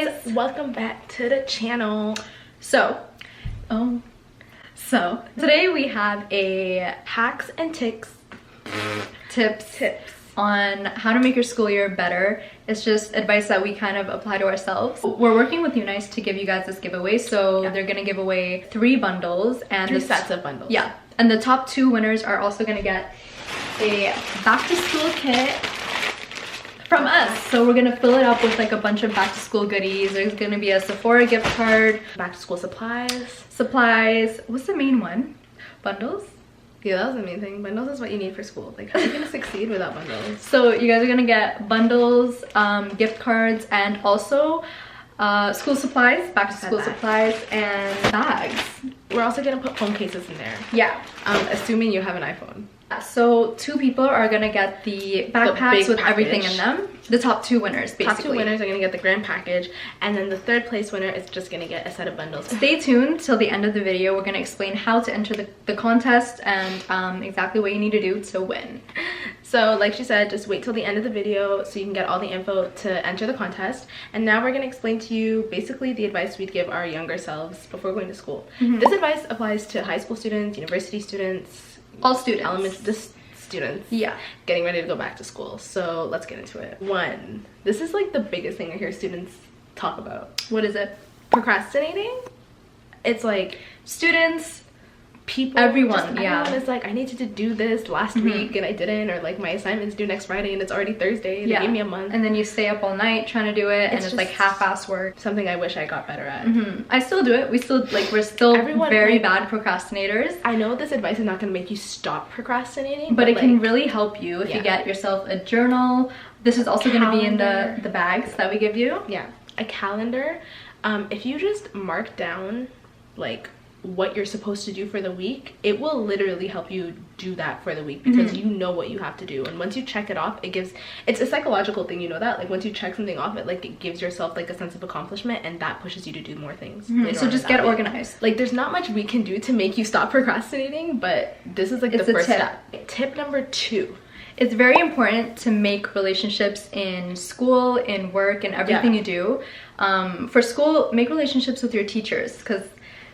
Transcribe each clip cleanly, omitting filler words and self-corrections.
guys, welcome back to the channel. So today we have a hacks and tips on how to make your school year better. It's just advice that we kind of apply to ourselves. We're working with UNice to give you guys this giveaway, so they're gonna give away 3 bundles and 3 sets of bundles. Yeah, and the top 2 winners are also gonna get a back to school kit from us. So we're gonna fill it up with like a bunch of back to school goodies. There's gonna be a Sephora gift card, back to school supplies. What's the main one? Bundles? Yeah, that was the main thing. Bundles is what you need for school. Like, how are you gonna succeed without bundles? So you guys are gonna get bundles, gift cards, and also school supplies, back to school supplies, and bags. We're also gonna put phone cases in there. Yeah. Assuming you have an iPhone. So 2 people are gonna get the backpacks with everything in them. The top 2 winners, basically. Top 2 winners are gonna get the grand package, and then the 3rd place winner is just gonna get a set of bundles. Stay tuned till the end of the video. We're gonna explain how to enter the contest and exactly what you need to do to win. So like she said, just wait till the end of the video so you can get all the info to enter the contest. And now we're gonna explain to you basically the advice we'd give our younger selves before going to school. This advice applies to high school students, university students, all students, students, yeah, getting ready to go back to school. So let's get into it. 1, this is like the biggest thing I hear students talk about. What is it? Procrastinating. It's like students, people, everyone is like, I needed to do this last week and I didn't, or like my assignment's due next Friday and it's already Thursday. They gave me a month, and then you stay up all night trying to do it, and it's like half-ass work. Something I wish I got better at. I still do it. We're still very bad procrastinators. I know this advice is not going to make you stop procrastinating, but it can really help you if you get yourself a journal. This is also going to be in the bags that we give you. Yeah, a calendar. If you just mark down like what you're supposed to do for the week, it will literally help you do that for the week, because you know what you have to do, and once you check it off, it's a psychological thing, you know that, like once you check something off, it gives yourself like a sense of accomplishment, and that pushes you to do more things. So just get organized. Like, there's not much we can do to make you stop procrastinating, but this is like the first step. Tip number 2. It's very important to make relationships in school, in work, and everything you do. For school, make relationships with your teachers, because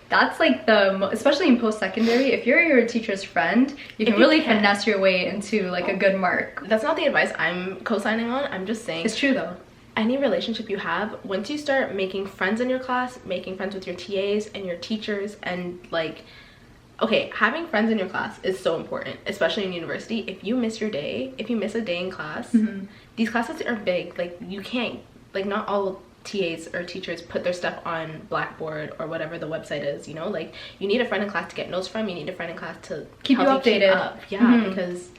that's like especially in post-secondary, if you're your teacher's friend, you can really finesse your way into like a good mark. That's not the advice I'm co-signing on. I'm just saying it's true though. Any relationship you have, once you start making friends in your class, making friends with your TAs and your teachers, and like, okay, having friends in your class is so important, especially in university. If you miss a day in class, these classes are big. Like, you can't, like, not all TAs or teachers put their stuff on Blackboard or whatever the website is, you know? Like, you need a friend in class to get notes from, you need a friend in class to keep you updated. Because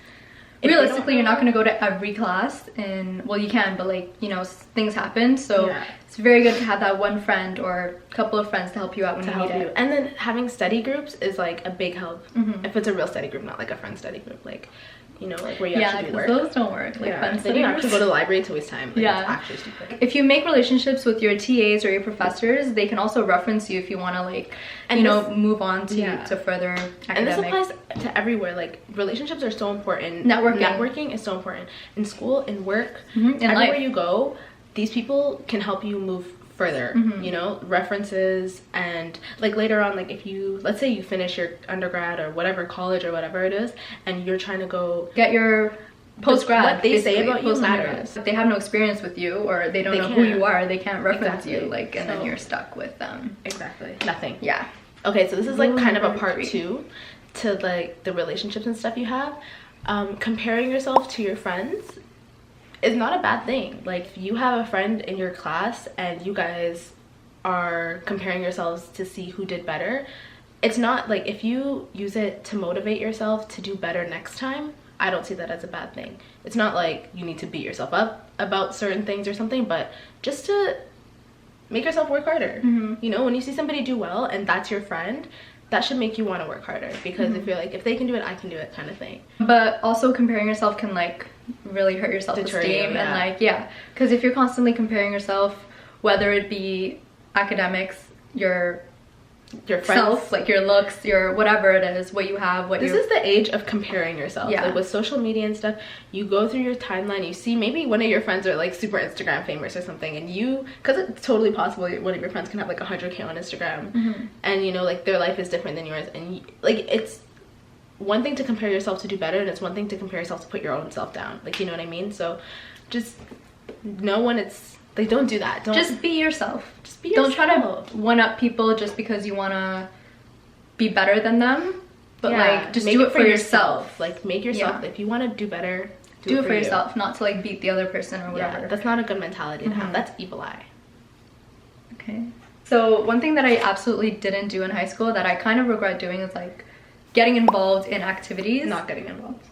realistically, you're not going to go to every class, and well, you can, but like, you know, things happen, so it's very good to have that one friend or a couple of friends to help you out when you need it. And then having study groups is like a big help. If it's a real study group, not like a friend study group, like, you know, like where you actually do work. Those don't work. Like, then you have to go to the library to waste time. Like, it's actually stupid. If you make relationships with your TAs or your professors, they can also reference you if you want to, like, move on to further academics. And this applies to everywhere. Like, relationships are so important. Networking is so important. In school, in work, everywhere you go, these people can help you move further, you know, references. And like later on, like, if you, let's say you finish your undergrad or whatever, college or whatever it is, and you're trying to go get your post-grad, what they say about you matters. If they have no experience with you, or they don't know who you are, they can't reference you, like, and then you're stuck with them. Nothing. Yeah. Okay, so this is like kind of a part 2 to like the relationships and stuff you have. Comparing yourself to your friends is not a bad thing. Like, if you have a friend in your class and you guys are comparing yourselves to see who did better, it's not like, if you use it to motivate yourself to do better next time, I don't see that as a bad thing. It's not like you need to beat yourself up about certain things or something, but just to make yourself work harder. You know, when you see somebody do well and that's your friend, that should make you want to work harder, because if you're like, if they can do it, I can do it, kind of thing. But also, comparing yourself can like really hurt your self-esteem, and like, because if you're constantly comparing yourself, whether it be academics, your your friends, self, like your looks, your whatever it is, what you have, what this is the age of comparing yourself. Like with social media and stuff, you go through your timeline, you see maybe one of your friends are like super Instagram famous or something, and you, because it's totally possible one of your friends can have like 100K on Instagram, and you know, like their life is different than yours, and like it's one thing to compare yourself to do better, and it's one thing to compare yourself to put your own self down, like, you know what I mean? So just know when it's like, don't do that. Just be yourself. Just be yourself. Don't try to one up people just because you want to be better than them, but like just do it for yourself. Like make yourself, if you want to do better, do it for yourself, not to like beat the other person or whatever. Yeah, that's not a good mentality to have. That's evil eye. Okay. So one thing that I absolutely didn't do in high school that I kind of regret doing is like getting involved in activities. Not getting involved.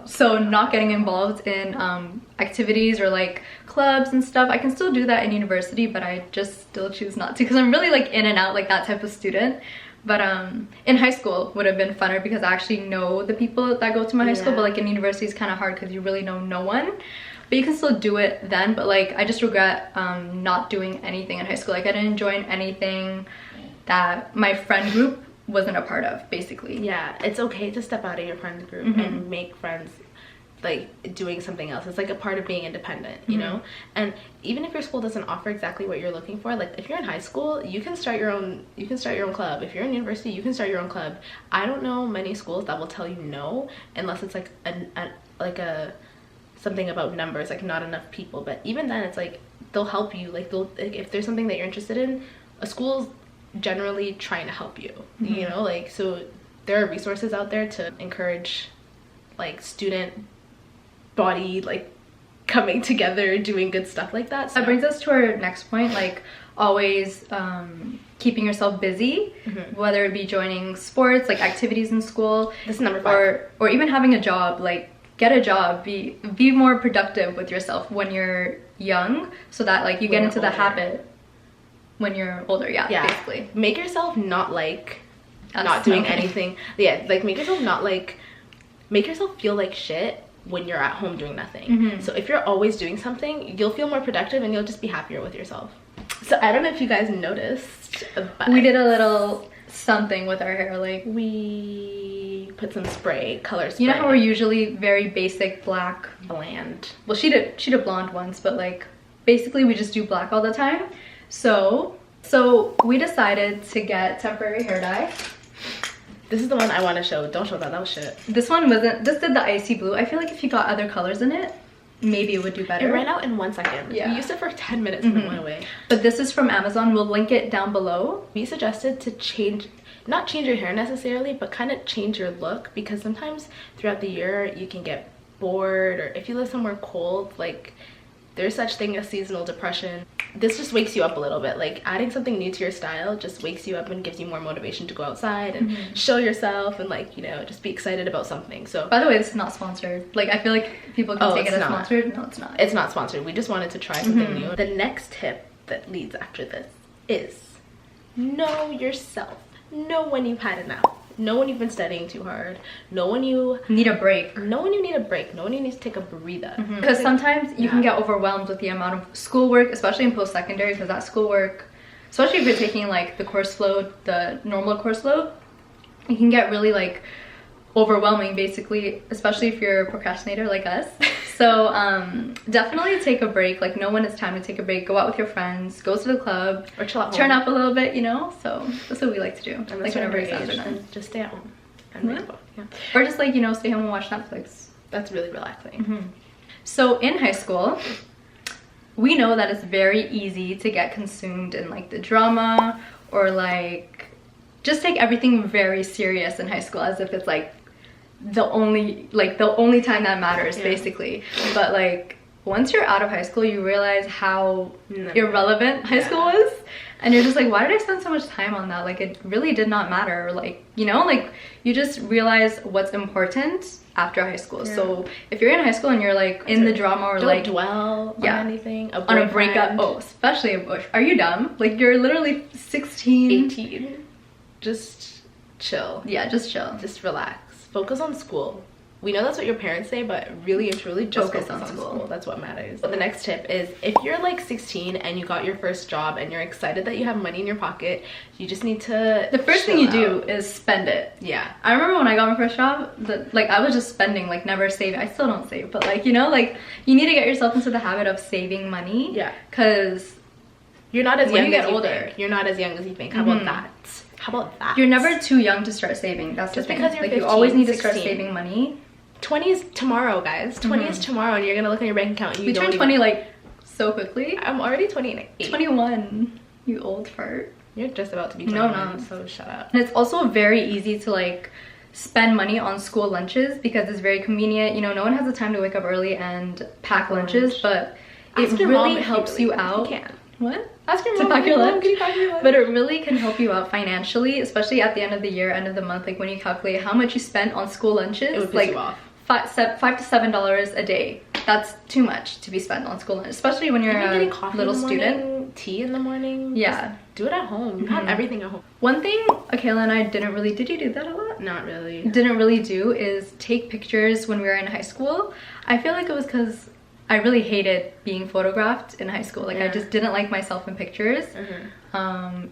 So not getting involved in activities or like clubs and stuff. I can still do that in university, but I just still choose not to because I'm really like in and out, like that type of student. But in high school would have been funner because I actually know the people that go to my high school, but like in university it's kind of hard because you really know no one. But you can still do it then, but like I just regret not doing anything in high school. Like I didn't join anything that my friend group wasn't a part of, basically. Yeah, it's okay to step out of your friend group and make friends like doing something else. It's like a part of being independent, you know? And even if your school doesn't offer exactly what you're looking for, like if you're in high school, you can start your own club. If you're in university, you can start your own club. I don't know many schools that will tell you no unless it's like a something about numbers, like not enough people. But even then, it's like they'll help you. Like if there's something that you're interested in, a school's generally trying to help you, you know? Like, so there are resources out there to encourage like student body like coming together, doing good stuff like that. So that brings us to our next point, like always keeping yourself busy, whether it be joining sports, like activities in school. This is number 5. Or even having a job. Like get a job, be more productive with yourself when you're young, so that like you get into the habit when you're older. Basically make yourself not like not doing anything. Like make yourself feel like shit when you're at home doing nothing. So if you're always doing something, you'll feel more productive and you'll just be happier with yourself. So I don't know if you guys noticed, but we did a little something with our hair. Like we put some color spray. You know how we're usually very basic, black, bland. Well, she did blonde once, but like basically we just do black all the time. So we decided to get temporary hair dye. This is the one I want to show. Don't show that. That was shit. This did the icy blue. I feel like if you got other colors in it, maybe it would do better. It ran out in 1 second. We used it for 10 minutes and it went away. But this is from Amazon. We'll link it down below. We suggested to not change your hair necessarily, but kind of change your look, because sometimes throughout the year you can get bored, or if you live somewhere cold, like there's such thing as seasonal depression. This just wakes you up a little bit. Like adding something new to your style just wakes you up and gives you more motivation to go outside and show yourself and like, you know, just be excited about something. So by the way, this is not sponsored. Like I feel like people can take it as sponsored. No, it's not. It's not sponsored. We just wanted to try something new. The next tip that leads after this is know yourself. Know when you've had enough. Know when you've been studying too hard. Know when you need a break. Know when you need a break. Know when you need to take a breather. Because sometimes you can get overwhelmed with the amount of schoolwork, especially in post-secondary, because that schoolwork, especially if you're taking like the course load, the normal course load, it can get really like overwhelming basically, especially if you're a procrastinator like us. So definitely take a break. Like know when it's time to take a break. Go out with your friends, go to the club, or chill at home. Turn up a little bit, you know. So that's what we like to do. And like whenever exams are done, just stay at home and read a book. Or just like, you know, stay home and watch Netflix. That's really relaxing. So in high school, we know that it's very easy to get consumed in like the drama, or like just take everything very serious in high school as if it's like the only time that matters, basically. But like once you're out of high school, you realize how irrelevant high school was, and you're just like, why did I spend so much time on that? Like it really did not matter. Like, you know, like you just realize what's important after high school. So if you're in high school and you're like in the drama, or don't like dwell on anything, on a breakup, especially a bush. Are you dumb? Like you're literally 16, 18. Just chill. Yeah, just chill. Just relax. Focus on school. we know that's what your parents say, but really and truly just focus on school. That's what matters. But the next tip is, if you're like 16 and you got your first job and you're excited that you have money in your pocket, you just need to the first thing you do is spend it. Yeah, I remember when I got my first job, like I was just spending, like never saving. I still don't save, but like, you know, like you need to get yourself into the habit of saving money. Yeah, because you're not as young you get as you older. think. You're not as young as you think. How about that? How about that? You're never too young to start saving. That's just the thing. Because you're like 15, you always need 16. to start saving money. 20 is tomorrow, guys. 20 is tomorrow, and you're gonna look at your bank account and you don't turn 20 like so quickly. I'm already 28. 21. You old fart. You're just about to be 21, no. So shut up. And it's also very easy to like spend money on school lunches because it's very convenient. You know, no one has the time to wake up early and pack lunches, but it really helps you out. What? Ask your mom to pack your lunch. But it really can help you out financially, especially at the end of the year, end of the month, like when you calculate how much you spent on school lunches. It would piss like you off. $5 to $7 a day. That's too much to be spent on school lunch, especially when you're a little student. Tea in the morning. Yeah. Just do it at home. You have everything at home. One thing Akela and I didn't really, did you do that a lot? Not really. Didn't really do is take pictures when we were in high school. I feel like it was because I really hated being photographed in high school. Like I just didn't like myself in pictures.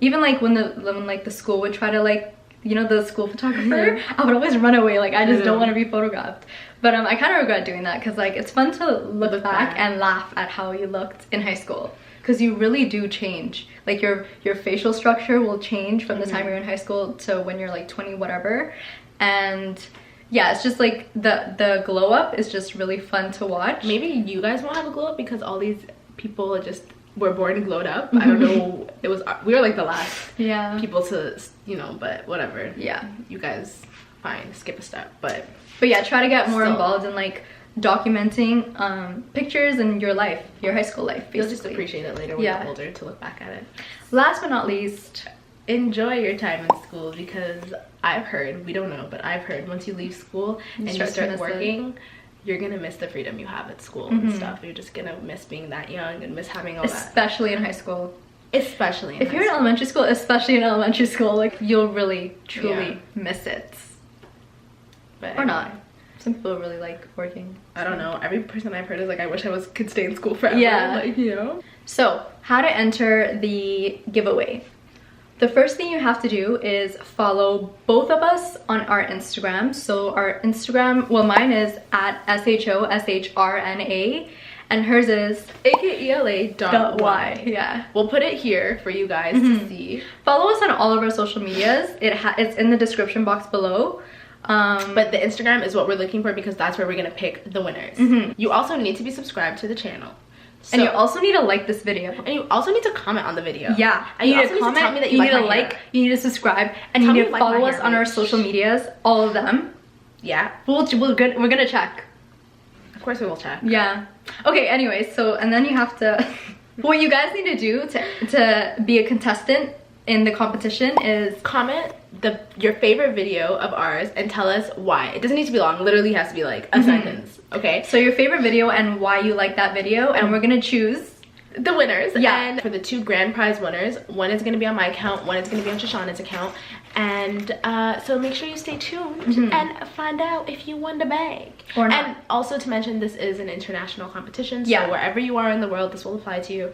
Even like when the school would try to like, you know, the school photographer, I would always run away. Like I just don't want to be photographed. But I kind of regret doing that because like it's fun to look back and laugh at how you looked in high school, because you really do change. Like your facial structure will change from the time you're in high school to when you're like 20 whatever. And yeah, it's just like the glow up is just really fun to watch. Maybe you guys won't have a glow up because all these people just were born glowed up. I don't know. We were like the last people to, you know, but whatever. Yeah, you guys fine, skip a step. But yeah, try to get more involved in like documenting pictures in your life, your high school life, basically. You'll just appreciate it later when you're older to look back at it. Last but not least, enjoy your time in school, because I've heard, we don't know, but I've heard once you leave school and you start working, you're gonna miss the freedom you have at school and stuff. You're just gonna miss being that young and miss having all that. Especially in high school. Especially if you're in elementary school, especially in elementary school, like you'll really truly miss it. But or not. Some people really like working. I don't know. Every person I've heard is like, I wish could stay in school forever. Yeah. Like, you know. So, how to enter the giveaway. The first thing you have to do is follow both of us on our Instagram. So our Instagram, well, mine is at SHOSHRNA and hers is AKELA.Y. Yeah. We'll put it here for you guys to see. Follow us on all of our social medias. It's in the description box below. But the Instagram is what we're looking for because that's where we're gonna pick the winners. You also need to be subscribed to the channel. So, and you also need to like this video. And you also need to comment on the video. Yeah. And you need to comment, tell me that you need to like, you need to subscribe, and you need to follow us on our social medias, all of them. Yeah. We're gonna check. Of course we will check. Yeah. Okay, anyways, so, and then you have to, what you guys need to do to be a contestant in the competition is comment your favorite video of ours and tell us why. It doesn't need to be long, literally has to be like a sentence, okay? So your favorite video and why you like that video, and we're gonna choose the winners. Yeah. And for the 2 grand prize winners, one is gonna be on my account, one is gonna be on Shoshana's account. And so make sure you stay tuned and find out if you won the bag. Or not. And also to mention, this is an international competition, so wherever you are in the world, this will apply to you.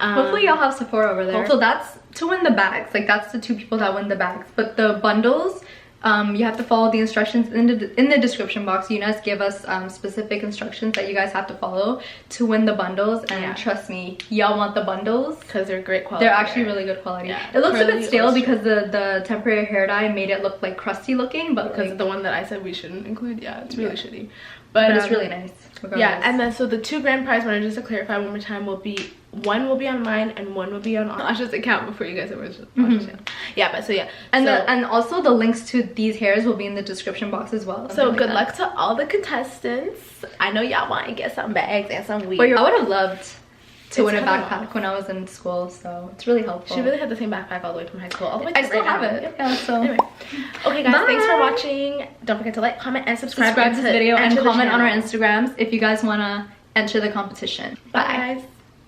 Hopefully y'all have support over there. So that's to win the bags. Like that's the 2 people that win the bags. But the bundles, you have to follow the instructions in the description box. UNice give us specific instructions that you guys have to follow to win the bundles. And trust me, y'all want the bundles because they're great quality. They're actually really good quality. Yeah. It looks a bit stale because the temporary hair dye made it look like crusty looking, but because like, the one that I said we shouldn't include, it's really shitty. But it's really nice. Regardless. Yeah, and then so the 2 grand prize winners, just to clarify one more time, one will be on mine and one will be on Ash's account before you guys ever Ash's channel. Yeah, but so yeah. And also the links to these hairs will be in the description box as well. So good luck to all the contestants. I know y'all want to get some bags and some weed. But I would have loved to win a backpack when I was in school, so it's really helpful. She really had the same backpack all the way from high school, all the way to I still have it. Yep. Yeah, so anyway. Okay guys, thanks for watching. Don't forget to like, comment, and subscribe to this video and comment on our Instagrams if you guys want to enter the competition. Bye guys.